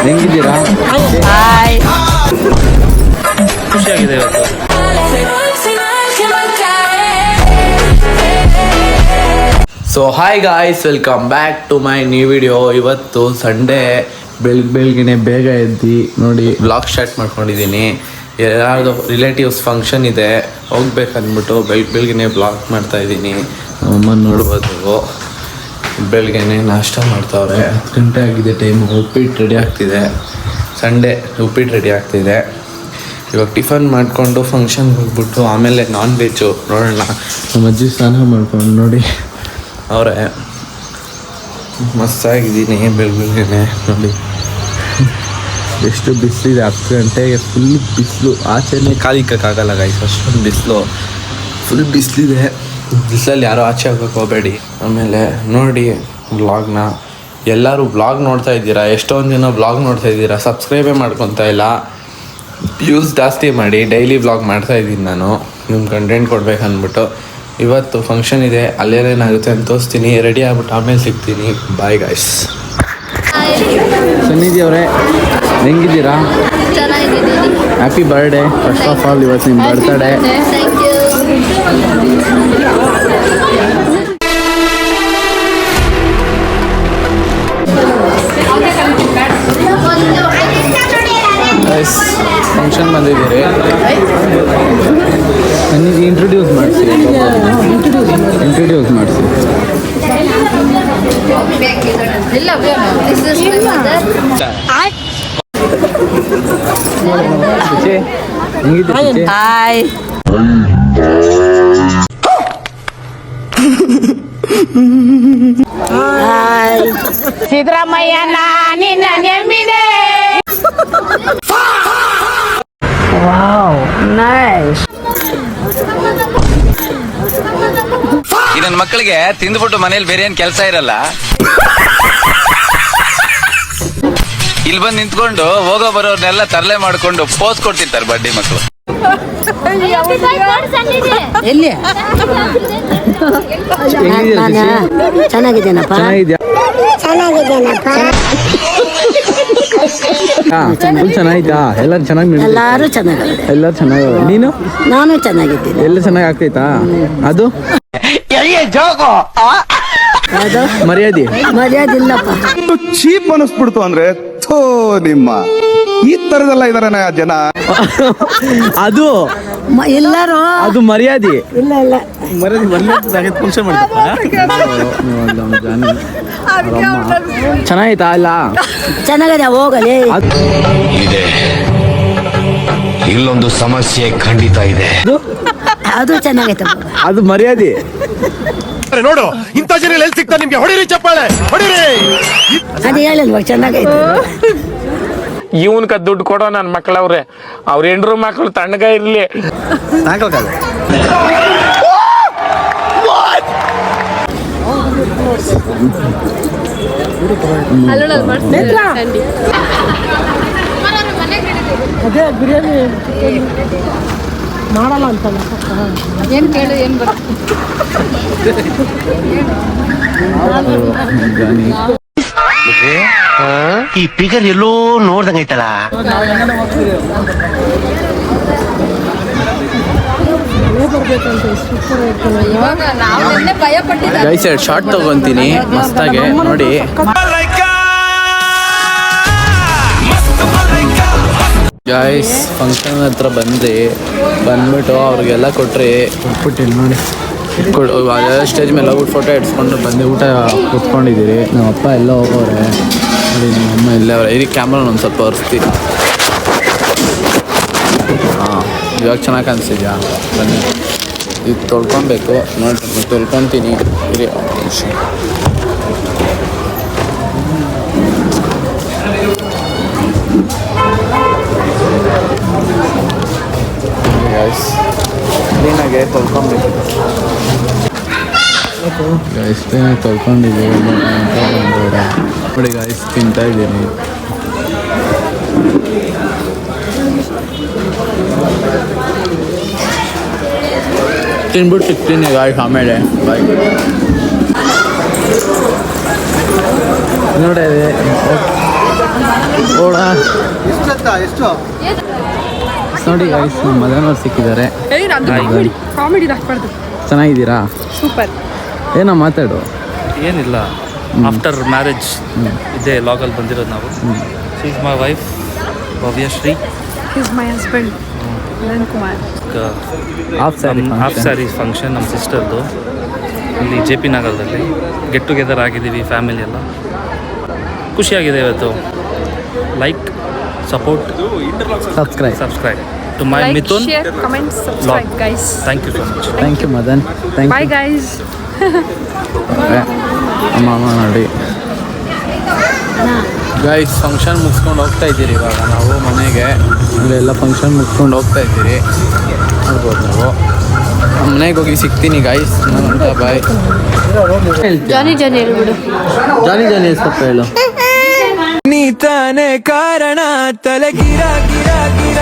ಹೆಂಗಿದ್ದೀರಾ? ಖುಷಿಯಾಗಿದೆ ಇವತ್ತು. So hi guys, welcome back to my new video. ಇವತ್ತು ಸಂಡೇ ಬೆಳಗ್ಗೆ ಬೇಗ ಎದ್ದು ನೋಡಿ ವ್ಲಾಗ್ ಸ್ಟಾರ್ಟ್ ಮಾಡ್ಕೊಂಡಿದ್ದೀನಿ. ಯಾರ್ದು ರಿಲೇಟಿವ್ಸ್ ಫಂಕ್ಷನ್ ಇದೆ, ಹೋಗ್ಬೇಕಂದ್ಬಿಟ್ಟು ಬೆಳಗ್ಗೆ ವ್ಲಾಗ್ ಮಾಡ್ತಾಯಿದ್ದೀನಿ. ಅಮ್ಮನ ನೋಡ್ಬೋದು, ಬೆಳಗ್ಗೆ ನಾಷ್ಟ ಮಾಡ್ತಾವ್ರೆ. 10 ಗಂಟೆ ಆಗಿದೆ ಟೈಮು. ಉಪ್ಪಿಟ್ಟು ರೆಡಿ ಆಗ್ತಿದೆ. ಸಂಡೇ ಉಪ್ಪಿಟ್ಟು ರೆಡಿ ಆಗ್ತಿದೆ. ಇವಾಗ ಟಿಫನ್ ಮಾಡಿಕೊಂಡು ಫಂಕ್ಷನ್ಗೆ ಹೋಗ್ಬಿಟ್ಟು ಆಮೇಲೆ ನಾನ್ ವೆಜ್ಜು ನೋಡೋಣ. ನಮ್ಮ ಅಜ್ಜಿ ಸ್ನಾನ ಮಾಡ್ಕೊಂಡು ನೋಡಿ ಅವರೇ ಮಸ್ತಾಗಿದ್ದೀನಿ. ಬೆಳಗ್ಗೆ ನೋಡಿ ಎಷ್ಟು ಬಿಸಿಲಿದೆ. 10 ಗಂಟೆಗೆ ಫುಲ್ ಬಿಸಿಲು. ಆಚೆನೇ ಕಾಲಿಕ್ಕಾಗಲ್ಲ ಗೈಸ್, ಅಷ್ಟೊಂದು ಬಿಸಿಲು. ಫುಲ್ ಬಿಸಿಲಿದೆ. ಬಿಸಿಲಲ್ಲಿ ಯಾರೂ ಆಚೆ ಹೋಗೋಕ್ಕೆ ಹೋಗಬೇಡಿ. ಆಮೇಲೆ ನೋಡಿ ವ್ಲಾಗ್ನ ಎಲ್ಲರೂ ವ್ಲಾಗ್ ನೋಡ್ತಾ ಇದ್ದೀರಾ. ಎಷ್ಟೊಂದು ಜನ ವ್ಲಾಗ್ ನೋಡ್ತಾ ಇದ್ದೀರಾ, ಸಬ್ಸ್ಕ್ರೈಬೇ ಮಾಡ್ಕೊತಾ ಇಲ್ಲ. ವ್ಯೂಸ್ ಜಾಸ್ತಿ ಮಾಡಿ. ಡೈಲಿ ವ್ಲಾಗ್ ಮಾಡ್ತಾಯಿದ್ದೀನಿ ನಾನು, ನಿಮ್ಮ ಕಂಟೆಂಟ್ ಕೊಡ್ಬೇಕಂದ್ಬಿಟ್ಟು. ಇವತ್ತು ಫಂಕ್ಷನ್ ಇದೆ, ಅಲ್ಲೇನೇನಾಗುತ್ತೆ ಅಂತ ತೋರಿಸ್ತೀನಿ. ರೆಡಿ ಆಗ್ಬಿಟ್ಟು ಆಮೇಲೆ ಸಿಗ್ತೀನಿ. Bye guys. ಸನ್ನಿಧಿ ಅವರೇ, ಹೆಂಗಿದ್ದೀರಾ? Happy birthday. First of all ಇವತ್ತು ನಿಮ್ಮ ಬರ್ತ್ಡೇ. ಫಂಕ್ಷನ್ ಬಂದಿದ್ದೀರಿ, ನನಗೆ ಇಂಟ್ರೊಡ್ಯೂಸ್ ಮಾಡಿಸಿ. ಸಿದ್ದರಾಮಯ್ಯ ನಿನ್ನ ನೆಮ್ಮಿದೆ. ಈ ನನ್ನ ಮಕ್ಕಳಿಗೆ ತಿಂದ್ಬಿಟ್ಟು ಮನೇಲಿ ಬೇರೆ ಏನ್ ಕೆಲಸ ಇರಲ್ಲ, ಇಲ್ಲಿ ಬಂದು ನಿಂತ್ಕೊಂಡು ಹೋಗೋ ಬರೋರ್ನೆಲ್ಲ ತರಲೆ ಮಾಡ್ಕೊಂಡು ಪೋಸ್ ಕೊಡ್ತಿರ್ತಾರೆ ಬಡ್ಡಿ ಮಕ್ಕಳು. ಎಲ್ಲಿ ಚೆನ್ನಾಗಿದ್ದೇನಪ್ಪ. ಚೆನ್ನಾಗಿದ್ಯಾ? ಎಲ್ಲರೂ ಚೆನ್ನಾಗಿ, ಎಲ್ಲಾರು ಚೆನ್ನಾಗಿದೆ. ಎಲ್ಲರೂ ಚೆನ್ನಾಗಿ. ನೀನು? ನಾನು ಚೆನ್ನಾಗಿದ್ದೀನಿ. ಎಲ್ಲ ಚೆನ್ನಾಗಿ ಆಗ್ತೈತಾ? ಅದು ಮರ್ಯಾದೆ ಇಲ್ಲಪ್ಪ. ಚೀಪ್ ಅನಿಸ್ಬಿಡ್ತು ಅಂದ್ರೆ ಥೋ ನಿಮ್ಮ ಈ ತರದೆಲ್ಲ ಇದಾರೆ ಜನ. ಅದು ಎಲ್ಲರೂ ಅದು ಮರ್ಯಾದೆ ಇಲ್ಲ ಫಂಕ್ಷನ್ ಚೆನ್ನಾಗಿತ್ತಾ? ಅಲ್ಲ ಚೆನ್ನಾಗಿದೆ, ಹೋಗಲಿ. ಇದೆ, ಇಲ್ಲೊಂದು ಸಮಸ್ಯೆ ಖಂಡಿತ ಇದೆ. ಅದು ಚೆನ್ನಾಗೈತೆ, ಅದು ಮರ್ಯಾದೆ. ನೋಡು, ಇಂಥ ಜನ ಎಲ್ಲಿ ಸಿಗ್ತಾ ನಿಮ್ಗೆ? ಹೊಡಿರಿ ಚಪ್ಪಾಳೆ, ಹೊಡಿರಿ. ಅದು ಹೇಳಿಲ್ವ ಚೆನ್ನಾಗೈತೆ. ಇವನ್ಕ ದುಡ್ಡು ಕೊಡೋ ನನ್ನ ಮಕ್ಕಳವ್ರೆ, ಅವ್ರ ಹೆಂಡ್ರು ಮಕ್ಕಳು ತಣ್ಣಗ ಇರ್ಲಿ. ಅದೇ ಬಿರಿಯಾನಿ ಮಾಡಲ್ಲ ಅಂತ ಏನ್ ಕೇಳು, ಏನ್ ಈ ಫಿಗರ್ ಎಲ್ಲೋ ನೋಡ್ದಂಗೈತಲ್ಲ. ಗೈಸ್, 2 ಶಾರ್ಟ್ ತಗೊಂತೀನಿ ಮಸ್ತಾಗೆ ನೋಡಿ. ಗೈಸ್, ಫಂಕ್ಷನ್ ಹತ್ರ ಬಂದ್ಬಿಟ್ಟು ಅವ್ರಿಗೆಲ್ಲ ಕೊಟ್ಬಿಟ್ಟು ನೋಡಿ ಸ್ಟೇಜ್ ಮೇಲೆ ಹೋಗ್ಬಿಟ್ಟು ಫೋಟೋ ಇಡ್ಸ್ಕೊಂಡು ಊಟ ಕೂತ್ಕೊಂಡಿದ್ದೀರಿ. ನಮ್ಮ ಅಪ್ಪ ಎಲ್ಲ ಹೋಗೋರೆ ನೋಡಿ, ನಮ್ಮ ಅಮ್ಮ ಇಲ್ಲೇ ಅವ್ರೆ. ಇಲ್ಲಿ ಕ್ಯಾಮ್ರಾನ ಒಂದು ಸ್ವಲ್ಪ ಒರೆಸ್ತೀರಿ. ಇವಾಗ ಚೆನ್ನಾಗಿ ಕಾಣಿಸ್ತಿದ್ಯಾ? ಬನ್ನಿ, ಈಗ ತೊಳ್ಕೊಬೇಕು ನೋಡಿ. ತೊಳ್ಕೊತೀನಿ ಇರಿ ನಿಮಿಷ. ಕ್ಲೀನಾಗೆ ತೊಳ್ಕೊಬೇಕು. ಕ್ಲೀನಾಗಿ ತೊಳ್ಕೊಂಡಿದ್ದೀವಿ ನೋಡಿ ಗಾಯ್ಸ್. ತಿಂತಾ ಇದ್ದೀನಿ. ತಿನ್ಬಿಟ್ಟು ಸಿಗ್ತೀನಿ ಗಾಯ್ಸ್ ಆಮೇಲೆ. ಬಾಯ್. ನೋಡಿ ಓಡ ನೋಡಿ ಗೈಸ್ ನಮ್ಮ ಮದನವ್ರು ಸಿಕ್ಕಿದ್ದಾರೆ. ಕಾಮಿಡಿ ಹಾಕ್ಬಾರ್ದು. ಚೆನ್ನಾಗಿದ್ದೀರಾ? ಸೂಪರ್. ಏನೋ ಮಾತಾಡು. ಏನಿಲ್ಲ, ಆಫ್ಟರ್ ಮ್ಯಾರೇಜ್ ಇದೇ ಲಾಗಲ್ಲಿ ಬಂದಿರೋದು ನಾವು. She is my wife Bhavyashri. Is my husband ನನ್ ಕುಮಾರ್. ಆಫ್ ಸ್ಯಾರಿ ಫಂಕ್ಷನ್ ನಮ್ಮ ಸಿಸ್ಟರ್ದು ಇಲ್ಲಿ ಜೆ ಪಿ ನಗರದಲ್ಲಿ ಗೆಟ್ ಟುಗೆದರ್ ಆಗಿದ್ದೀವಿ ಫ್ಯಾಮಿಲಿ ಎಲ್ಲ. ಖುಷಿಯಾಗಿದೆ ಇವತ್ತು. Like, support, subscribe to my Mithun share, comment, subscribe guys. Thank you so much. Thank you Madan. Bye guys. ಮಾಮ ನೋಡಿ ಗೈಸ್, ಫಂಕ್ಷನ್ ಮುಗಿಸ್ಕೊಂಡು ಹೋಗ್ತಾ ಇದ್ದೀರಿ ಇವಾಗ ನಾವು ಮನೆಗೆ. ಅಲ್ಲೆಲ್ಲ ಫಂಕ್ಷನ್ ಮುಗಿಸ್ಕೊಂಡು ಹೋಗ್ತಾ ಇದ್ದೀರಿ, ನೋಡ್ಬೋದು ನಾವು. ನಮ್ಮ ಮನೆಗೆ ಹೋಗಿ ಸಿಗ್ತೀನಿ ಗೈಸ್. ಅಂತ ಬಾಯ್. ಜಾನಿ ಜಾನಿ ಹೇಳ್ಬಿಡು. ಜಾನಿ ಜಾನಿ ಸ್ವಲ್ಪ ಹೇಳು. ನೀ ತಾನೇ ಕಾರಣ ತಲೆ ಗಿರ ಗಿರ ಗಿರ